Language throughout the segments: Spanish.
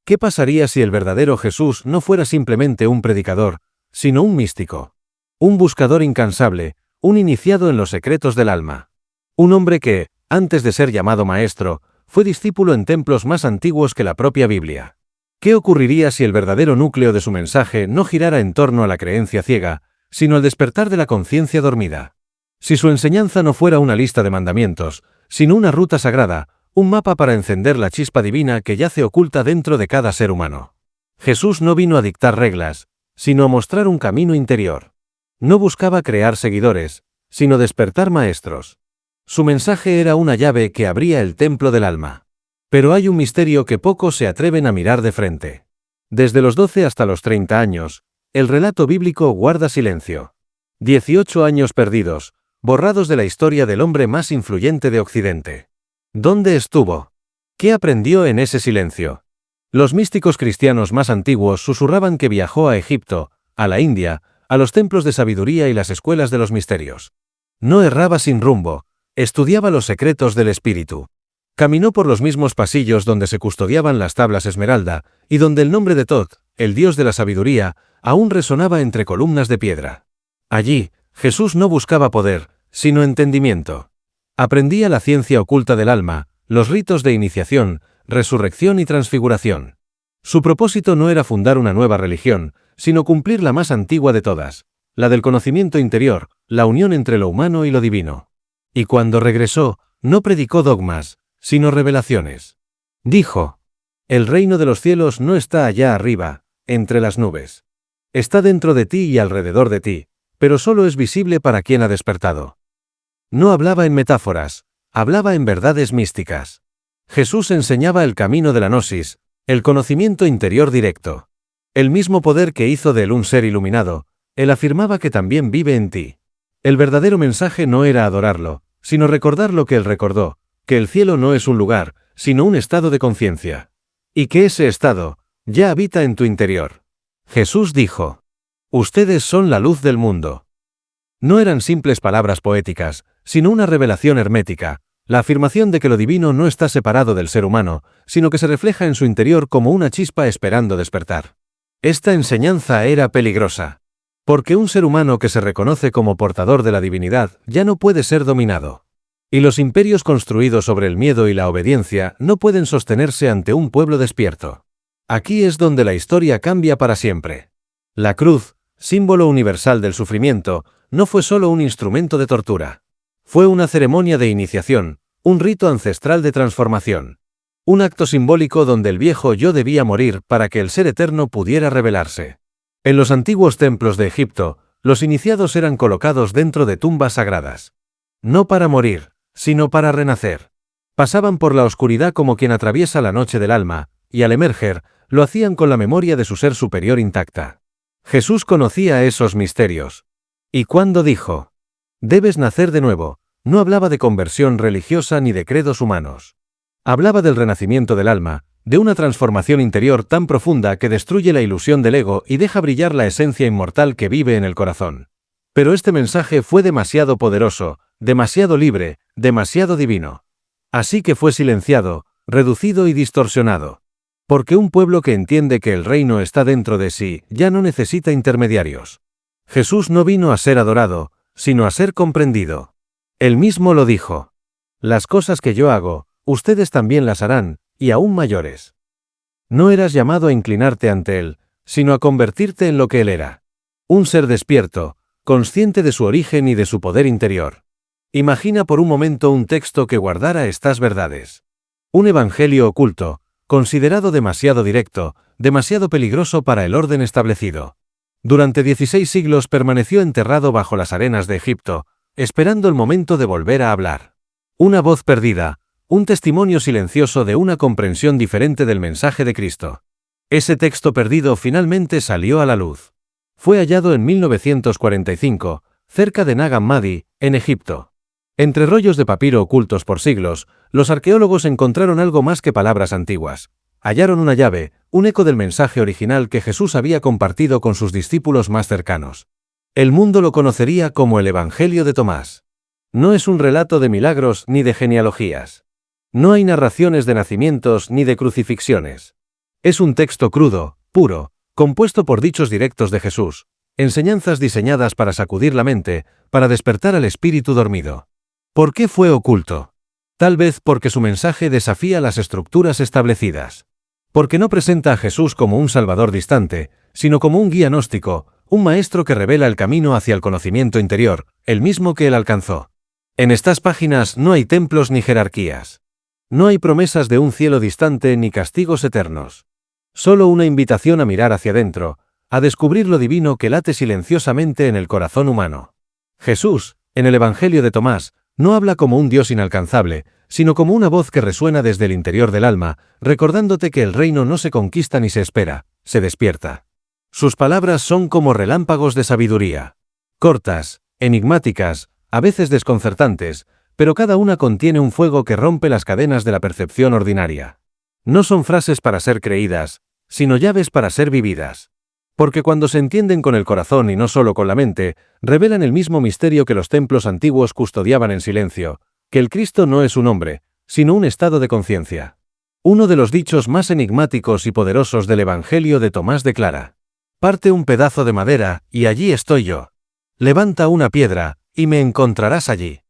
¿Qué pasaría si el verdadero Jesús no fuera simplemente un predicador, sino un místico? Un buscador incansable, un iniciado en los secretos del alma. Un hombre que, antes de ser llamado maestro, fue discípulo en templos más antiguos que la propia Biblia. ¿Qué ocurriría si el verdadero núcleo de su mensaje no girara en torno a la creencia ciega, sino al despertar de la conciencia dormida? Si su enseñanza no fuera una lista de mandamientos, sino una ruta sagrada, un mapa para encender la chispa divina que yace oculta dentro de cada ser humano. Jesús no vino a dictar reglas, sino a mostrar un camino interior. No buscaba crear seguidores, sino despertar maestros. Su mensaje era una llave que abría el templo del alma. Pero hay un misterio que pocos se atreven a mirar de frente. Desde los 12 hasta los 30 años, el relato bíblico guarda silencio. 18 años perdidos, borrados de la historia del hombre más influyente de Occidente. ¿Dónde estuvo? ¿Qué aprendió en ese silencio? Los místicos cristianos más antiguos susurraban que viajó a Egipto, a la India, a los templos de sabiduría y las escuelas de los misterios. No erraba sin rumbo, estudiaba los secretos del espíritu. Caminó por los mismos pasillos donde se custodiaban las tablas esmeralda, y donde el nombre de Thoth, el dios de la sabiduría, aún resonaba entre columnas de piedra. Allí, Jesús no buscaba poder, sino entendimiento. Aprendía la ciencia oculta del alma, los ritos de iniciación, resurrección y transfiguración. Su propósito no era fundar una nueva religión, sino cumplir la más antigua de todas, la del conocimiento interior, la unión entre lo humano y lo divino. Y cuando regresó, no predicó dogmas, sino revelaciones. Dijo: el reino de los cielos no está allá arriba, entre las nubes. Está dentro de ti y alrededor de ti, pero solo es visible para quien ha despertado. No hablaba en metáforas, hablaba en verdades místicas. Jesús enseñaba el camino de la gnosis, el conocimiento interior directo. El mismo poder que hizo de él un ser iluminado, él afirmaba que también vive en ti. El verdadero mensaje no era adorarlo, sino recordar lo que él recordó, que el cielo no es un lugar, sino un estado de conciencia. Y que ese estado ya habita en tu interior. Jesús dijo: ustedes son la luz del mundo. No eran simples palabras poéticas, sino una revelación hermética, la afirmación de que lo divino no está separado del ser humano, sino que se refleja en su interior como una chispa esperando despertar. Esta enseñanza era peligrosa, porque un ser humano que se reconoce como portador de la divinidad ya no puede ser dominado. Y los imperios construidos sobre el miedo y la obediencia no pueden sostenerse ante un pueblo despierto. Aquí es donde la historia cambia para siempre. La cruz, símbolo universal del sufrimiento, no fue solo un instrumento de tortura. Fue una ceremonia de iniciación, un rito ancestral de transformación. Un acto simbólico donde el viejo yo debía morir para que el ser eterno pudiera revelarse. En los antiguos templos de Egipto, los iniciados eran colocados dentro de tumbas sagradas. No para morir, sino para renacer. Pasaban por la oscuridad como quien atraviesa la noche del alma, y al emerger, lo hacían con la memoria de su ser superior intacta. Jesús conocía esos misterios. Y cuando dijo: debes nacer de nuevo, no hablaba de conversión religiosa ni de credos humanos. Hablaba del renacimiento del alma, de una transformación interior tan profunda que destruye la ilusión del ego y deja brillar la esencia inmortal que vive en el corazón. Pero este mensaje fue demasiado poderoso, demasiado libre, demasiado divino. Así que fue silenciado, reducido y distorsionado. Porque un pueblo que entiende que el reino está dentro de sí ya no necesita intermediarios. Jesús no vino a ser adorado, sino a ser comprendido. Él mismo lo dijo: las cosas que yo hago, ustedes también las harán, y aún mayores. No eras llamado a inclinarte ante Él, sino a convertirte en lo que Él era. Un ser despierto, consciente de su origen y de su poder interior. Imagina por un momento un texto que guardara estas verdades. Un evangelio oculto, considerado demasiado directo, demasiado peligroso para el orden establecido. Durante 16 siglos permaneció enterrado bajo las arenas de Egipto, esperando el momento de volver a hablar. Una voz perdida, un testimonio silencioso de una comprensión diferente del mensaje de Cristo. Ese texto perdido finalmente salió a la luz. Fue hallado en 1945, cerca de Nag Hammadi, en Egipto. Entre rollos de papiro ocultos por siglos, los arqueólogos encontraron algo más que palabras antiguas. Hallaron una llave, un eco del mensaje original que Jesús había compartido con sus discípulos más cercanos. El mundo lo conocería como el Evangelio de Tomás. No es un relato de milagros ni de genealogías. No hay narraciones de nacimientos ni de crucifixiones. Es un texto crudo, puro, compuesto por dichos directos de Jesús, enseñanzas diseñadas para sacudir la mente, para despertar al espíritu dormido. ¿Por qué fue oculto? Tal vez porque su mensaje desafía las estructuras establecidas. Porque no presenta a Jesús como un salvador distante, sino como un guía gnóstico, un maestro que revela el camino hacia el conocimiento interior, el mismo que él alcanzó. En estas páginas no hay templos ni jerarquías. No hay promesas de un cielo distante ni castigos eternos. Solo una invitación a mirar hacia adentro, a descubrir lo divino que late silenciosamente en el corazón humano. Jesús, en el Evangelio de Tomás, no habla como un Dios inalcanzable, sino como una voz que resuena desde el interior del alma, recordándote que el reino no se conquista ni se espera, se despierta. Sus palabras son como relámpagos de sabiduría. Cortas, enigmáticas, a veces desconcertantes, pero cada una contiene un fuego que rompe las cadenas de la percepción ordinaria. No son frases para ser creídas, sino llaves para ser vividas. Porque cuando se entienden con el corazón y no solo con la mente, revelan el mismo misterio que los templos antiguos custodiaban en silencio, que el Cristo no es un hombre, sino un estado de conciencia. Uno de los dichos más enigmáticos y poderosos del Evangelio de Tomás declara: «Parte un pedazo de madera, y allí estoy yo. Levanta una piedra, y me encontrarás allí».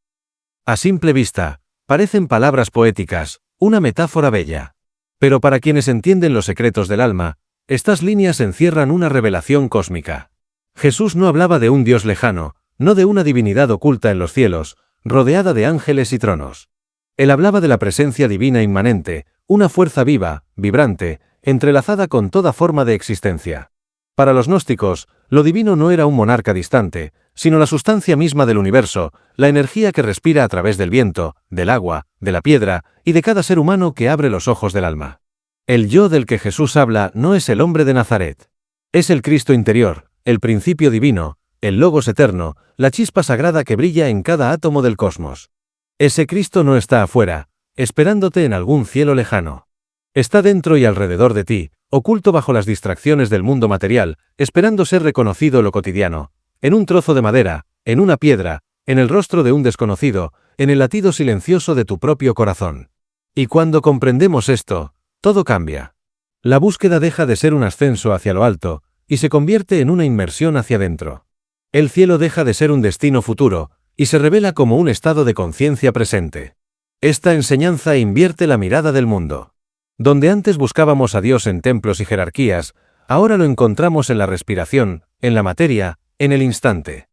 A simple vista, parecen palabras poéticas, una metáfora bella. Pero para quienes entienden los secretos del alma, estas líneas encierran una revelación cósmica. Jesús no hablaba de un Dios lejano, no de una divinidad oculta en los cielos, rodeada de ángeles y tronos. Él hablaba de la presencia divina inmanente, una fuerza viva, vibrante, entrelazada con toda forma de existencia. Para los gnósticos, lo divino no era un monarca distante, sino la sustancia misma del universo, la energía que respira a través del viento, del agua, de la piedra y de cada ser humano que abre los ojos del alma. El yo del que Jesús habla no es el hombre de Nazaret. Es el Cristo interior, el principio divino, el Logos eterno, la chispa sagrada que brilla en cada átomo del cosmos. Ese Cristo no está afuera, esperándote en algún cielo lejano. Está dentro y alrededor de ti, oculto bajo las distracciones del mundo material, esperando ser reconocido lo cotidiano, en un trozo de madera, en una piedra, en el rostro de un desconocido, en el latido silencioso de tu propio corazón. Y cuando comprendemos esto, todo cambia. La búsqueda deja de ser un ascenso hacia lo alto, y se convierte en una inmersión hacia adentro. El cielo deja de ser un destino futuro, y se revela como un estado de conciencia presente. Esta enseñanza invierte la mirada del mundo. Donde antes buscábamos a Dios en templos y jerarquías, ahora lo encontramos en la respiración, en la materia, en el instante.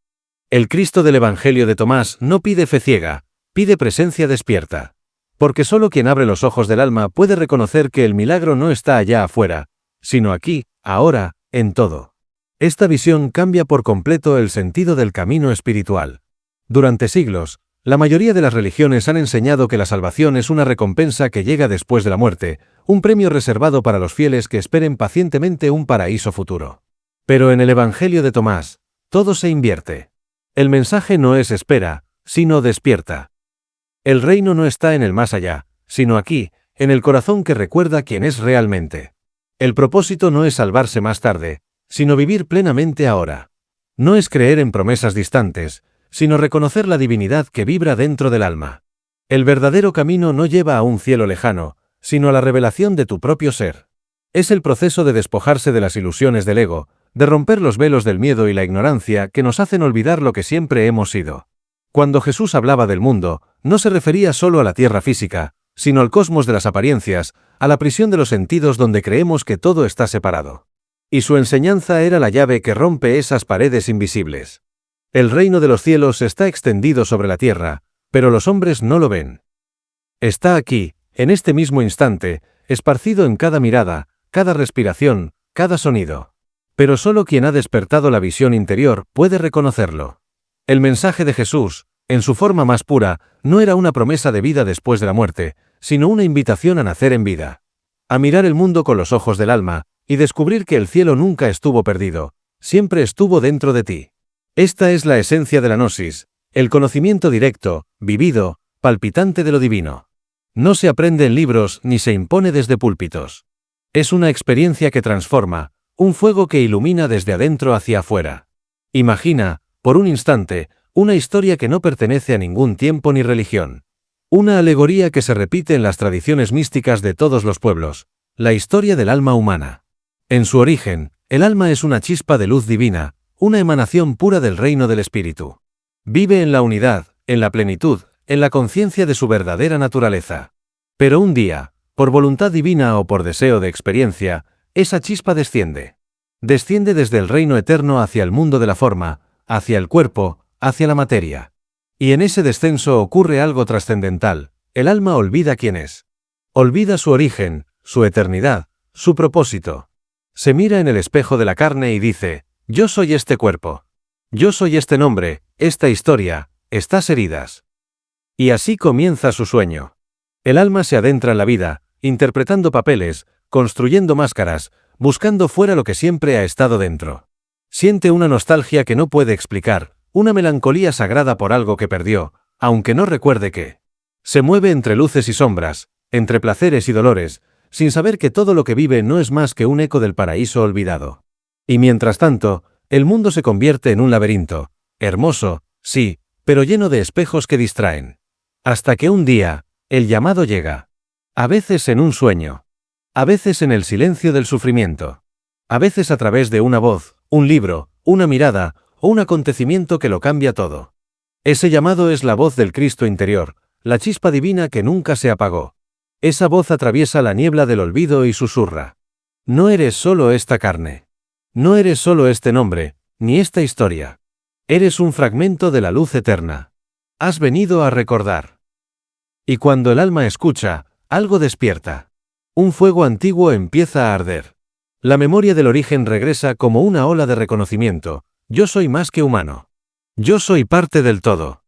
El Cristo del Evangelio de Tomás no pide fe ciega, pide presencia despierta. Porque solo quien abre los ojos del alma puede reconocer que el milagro no está allá afuera, sino aquí, ahora, en todo. Esta visión cambia por completo el sentido del camino espiritual. Durante siglos, la mayoría de las religiones han enseñado que la salvación es una recompensa que llega después de la muerte, un premio reservado para los fieles que esperen pacientemente un paraíso futuro. Pero en el Evangelio de Tomás, todo se invierte. El mensaje no es espera, sino despierta. El reino no está en el más allá, sino aquí, en el corazón que recuerda quién es realmente. El propósito no es salvarse más tarde, sino vivir plenamente ahora. No es creer en promesas distantes, sino reconocer la divinidad que vibra dentro del alma. El verdadero camino no lleva a un cielo lejano, sino a la revelación de tu propio ser. Es el proceso de despojarse de las ilusiones del ego, de romper los velos del miedo y la ignorancia que nos hacen olvidar lo que siempre hemos sido. Cuando Jesús hablaba del mundo, no se refería solo a la tierra física, sino al cosmos de las apariencias, a la prisión de los sentidos donde creemos que todo está separado. Y su enseñanza era la llave que rompe esas paredes invisibles. El reino de los cielos está extendido sobre la tierra, pero los hombres no lo ven. Está aquí, en este mismo instante, esparcido en cada mirada, cada respiración, cada sonido. Pero solo quien ha despertado la visión interior puede reconocerlo. El mensaje de Jesús, en su forma más pura, no era una promesa de vida después de la muerte, sino una invitación a nacer en vida. A mirar el mundo con los ojos del alma, y descubrir que el cielo nunca estuvo perdido, siempre estuvo dentro de ti. Esta es la esencia de la gnosis, el conocimiento directo, vivido, palpitante de lo divino. No se aprende en libros ni se impone desde púlpitos. Es una experiencia que transforma, un fuego que ilumina desde adentro hacia afuera. Imagina, por un instante, una historia que no pertenece a ningún tiempo ni religión. Una alegoría que se repite en las tradiciones místicas de todos los pueblos. La historia del alma humana. En su origen, el alma es una chispa de luz divina, una emanación pura del reino del espíritu. Vive en la unidad, en la plenitud, en la conciencia de su verdadera naturaleza. Pero un día, por voluntad divina o por deseo de experiencia, esa chispa desciende. Desciende desde el reino eterno hacia el mundo de la forma, hacia el cuerpo, hacia la materia. Y en ese descenso ocurre algo trascendental: el alma olvida quién es. Olvida su origen, su eternidad, su propósito. Se mira en el espejo de la carne y dice: yo soy este cuerpo. Yo soy este nombre, esta historia, estas heridas. Y así comienza su sueño. El alma se adentra en la vida, interpretando papeles, construyendo máscaras, buscando fuera lo que siempre ha estado dentro. Siente una nostalgia que no puede explicar, una melancolía sagrada por algo que perdió, aunque no recuerde qué. Se mueve entre luces y sombras, entre placeres y dolores, sin saber que todo lo que vive no es más que un eco del paraíso olvidado. Y mientras tanto, el mundo se convierte en un laberinto, hermoso, sí, pero lleno de espejos que distraen. Hasta que un día, el llamado llega. A veces en un sueño. A veces en el silencio del sufrimiento. A veces a través de una voz, un libro, una mirada, o un acontecimiento que lo cambia todo. Ese llamado es la voz del Cristo interior, la chispa divina que nunca se apagó. Esa voz atraviesa la niebla del olvido y susurra: no eres solo esta carne. No eres solo este nombre, ni esta historia. Eres un fragmento de la luz eterna. Has venido a recordar. Y cuando el alma escucha, algo despierta. Un fuego antiguo empieza a arder. La memoria del origen regresa como una ola de reconocimiento: yo soy más que humano. Yo soy parte del todo.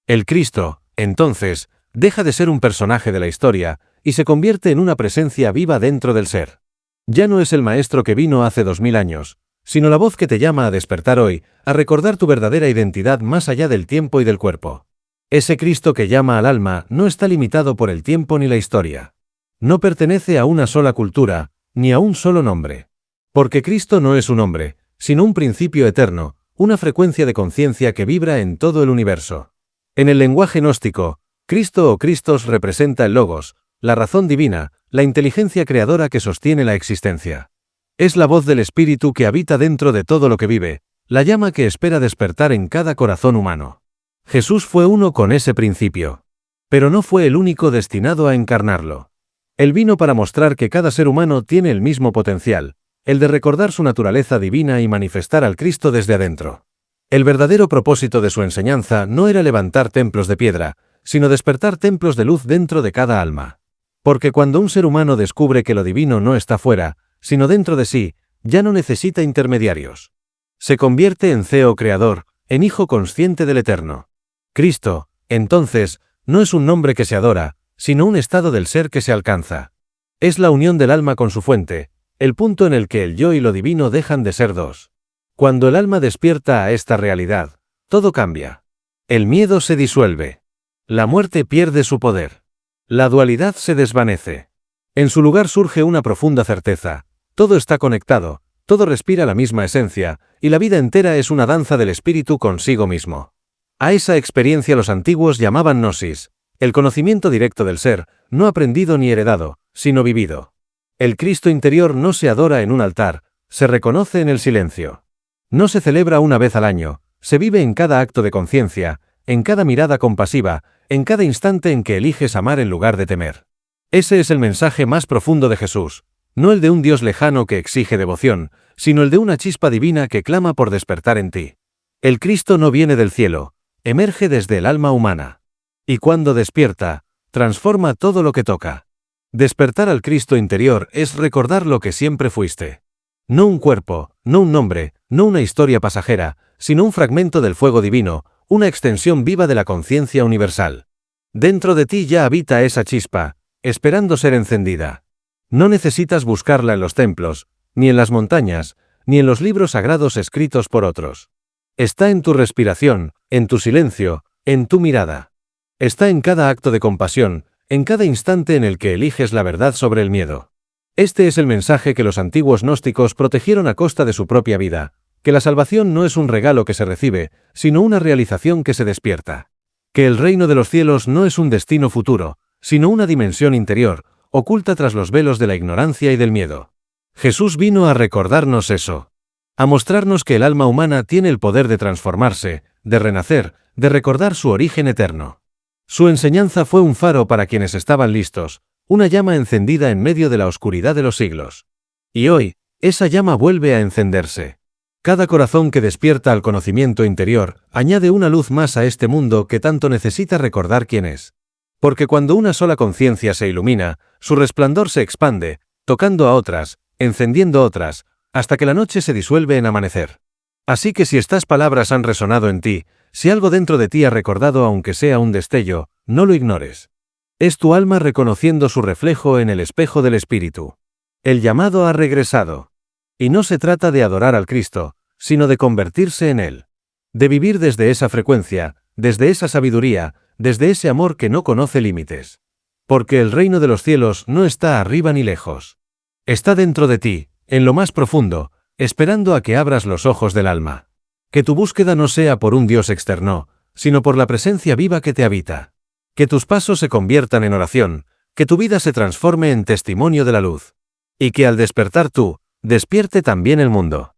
El Cristo, entonces, deja de ser un personaje de la historia y se convierte en una presencia viva dentro del ser. Ya no es el maestro que vino hace 2000 años, sino la voz que te llama a despertar hoy, a recordar tu verdadera identidad más allá del tiempo y del cuerpo. Ese Cristo que llama al alma no está limitado por el tiempo ni la historia. No pertenece a una sola cultura, ni a un solo nombre. Porque Cristo no es un hombre, sino un principio eterno, una frecuencia de conciencia que vibra en todo el universo. En el lenguaje gnóstico, Cristo o Cristos representa el Logos, la razón divina, la inteligencia creadora que sostiene la existencia. Es la voz del Espíritu que habita dentro de todo lo que vive, la llama que espera despertar en cada corazón humano. Jesús fue uno con ese principio. Pero no fue el único destinado a encarnarlo. Él vino para mostrar que cada ser humano tiene el mismo potencial, el de recordar su naturaleza divina y manifestar al Cristo desde adentro. El verdadero propósito de su enseñanza no era levantar templos de piedra, sino despertar templos de luz dentro de cada alma. Porque cuando un ser humano descubre que lo divino no está fuera, sino dentro de sí, ya no necesita intermediarios. Se convierte en CEO creador, en hijo consciente del Eterno. Cristo, entonces, no es un nombre que se adora, sino un estado del ser que se alcanza. Es la unión del alma con su fuente, el punto en el que el yo y lo divino dejan de ser dos. Cuando el alma despierta a esta realidad, todo cambia. El miedo se disuelve. La muerte pierde su poder. La dualidad se desvanece. En su lugar surge una profunda certeza: todo está conectado, todo respira la misma esencia, y la vida entera es una danza del espíritu consigo mismo. A esa experiencia los antiguos llamaban gnosis, el conocimiento directo del ser, no aprendido ni heredado, sino vivido. El Cristo interior no se adora en un altar, se reconoce en el silencio. No se celebra una vez al año, se vive en cada acto de conciencia, en cada mirada compasiva, en cada instante en que eliges amar en lugar de temer. Ese es el mensaje más profundo de Jesús, no el de un Dios lejano que exige devoción, sino el de una chispa divina que clama por despertar en ti. El Cristo no viene del cielo, emerge desde el alma humana. Y cuando despierta, transforma todo lo que toca. Despertar al Cristo interior es recordar lo que siempre fuiste. No un cuerpo, no un nombre, no una historia pasajera, sino un fragmento del fuego divino, una extensión viva de la conciencia universal. Dentro de ti ya habita esa chispa, esperando ser encendida. No necesitas buscarla en los templos, ni en las montañas, ni en los libros sagrados escritos por otros. Está en tu respiración, en tu silencio, en tu mirada. Está en cada acto de compasión, en cada instante en el que eliges la verdad sobre el miedo. Este es el mensaje que los antiguos gnósticos protegieron a costa de su propia vida, que la salvación no es un regalo que se recibe, sino una realización que se despierta. Que el reino de los cielos no es un destino futuro, sino una dimensión interior, oculta tras los velos de la ignorancia y del miedo. Jesús vino a recordarnos eso. A mostrarnos que el alma humana tiene el poder de transformarse, de renacer, de recordar su origen eterno. Su enseñanza fue un faro para quienes estaban listos, una llama encendida en medio de la oscuridad de los siglos. Y hoy, esa llama vuelve a encenderse. Cada corazón que despierta al conocimiento interior, añade una luz más a este mundo que tanto necesita recordar quién es. Porque cuando una sola conciencia se ilumina, su resplandor se expande, tocando a otras, encendiendo otras, hasta que la noche se disuelve en amanecer. Así que si estas palabras han resonado en ti, si algo dentro de ti ha recordado aunque sea un destello, no lo ignores. Es tu alma reconociendo su reflejo en el espejo del Espíritu. El llamado ha regresado. Y no se trata de adorar al Cristo, sino de convertirse en Él. De vivir desde esa frecuencia, desde esa sabiduría, desde ese amor que no conoce límites. Porque el reino de los cielos no está arriba ni lejos. Está dentro de ti, en lo más profundo, esperando a que abras los ojos del alma. Que tu búsqueda no sea por un Dios externo, sino por la presencia viva que te habita. Que tus pasos se conviertan en oración, que tu vida se transforme en testimonio de la luz. Y que al despertar tú, despierte también el mundo.